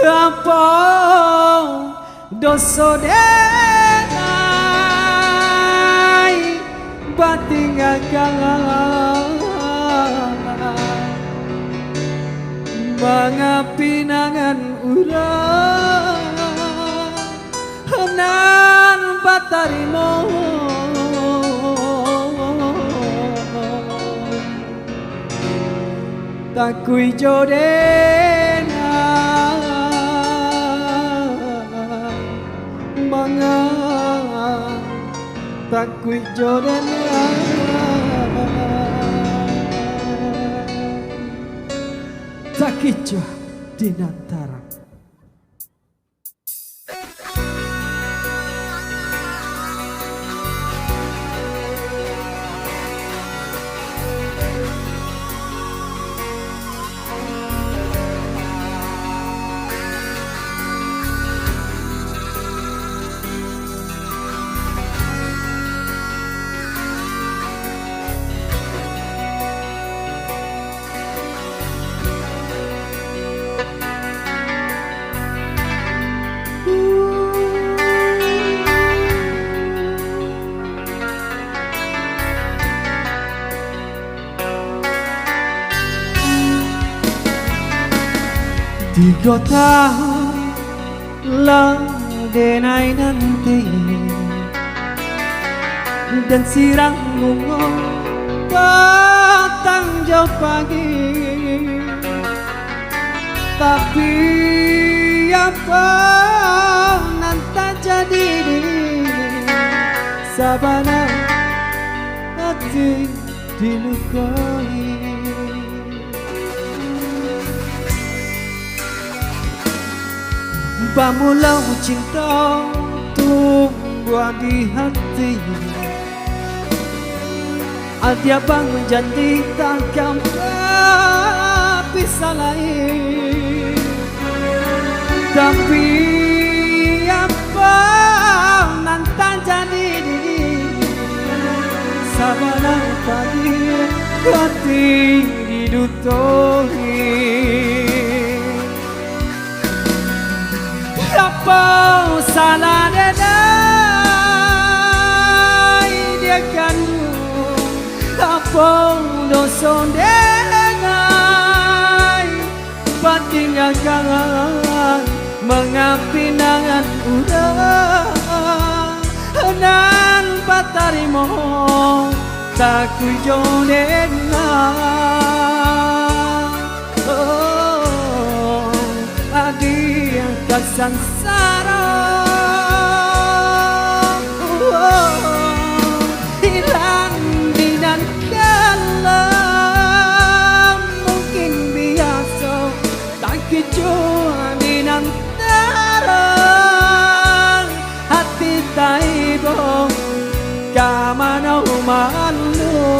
apa dosa denai batingakan mangapinangan urang nan batarimo takui jodena manga takui jodena takijo dinantara Tiga tahun lang denai nanti dan sirang bunga datang jauh pagi tapi apa nanti jadi sabana hati dilukai Bamulau cinta tumbuh di hati Adia bangun janji takkan bisa lain tapi apa nanti jadi sabana pagi hati didutohi apa salah denai dia kan apa dosa denai batingakan mengapinangan urang nan batarimo takui jodena sansara hilang dinan kalam mungkin biasa tak kecuali dinan tarang hati taibo kamana malu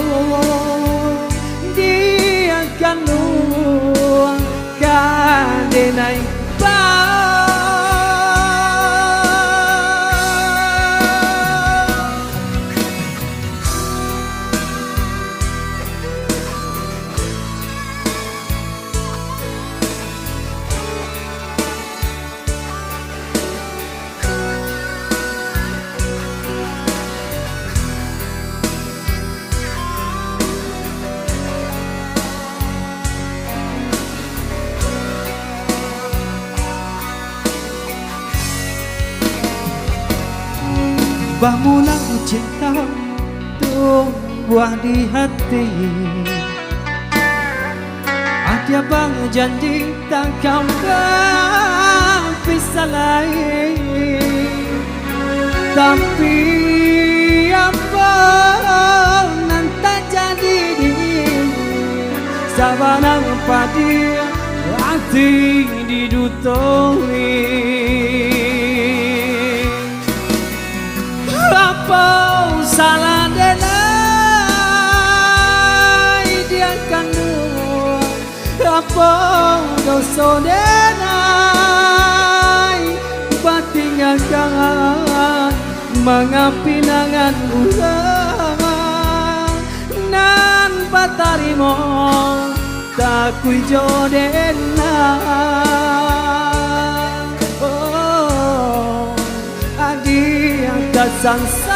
dia kan luang kadenai Bangunan cinta tumbuh di hati Ada bang janji takkan bisa lain tapi apa nanti jadi sabana padi hati didutohi apa salah denai dia kan apa dosa denai batingakan mangapinangan ulang nan batarimo takui jodena sang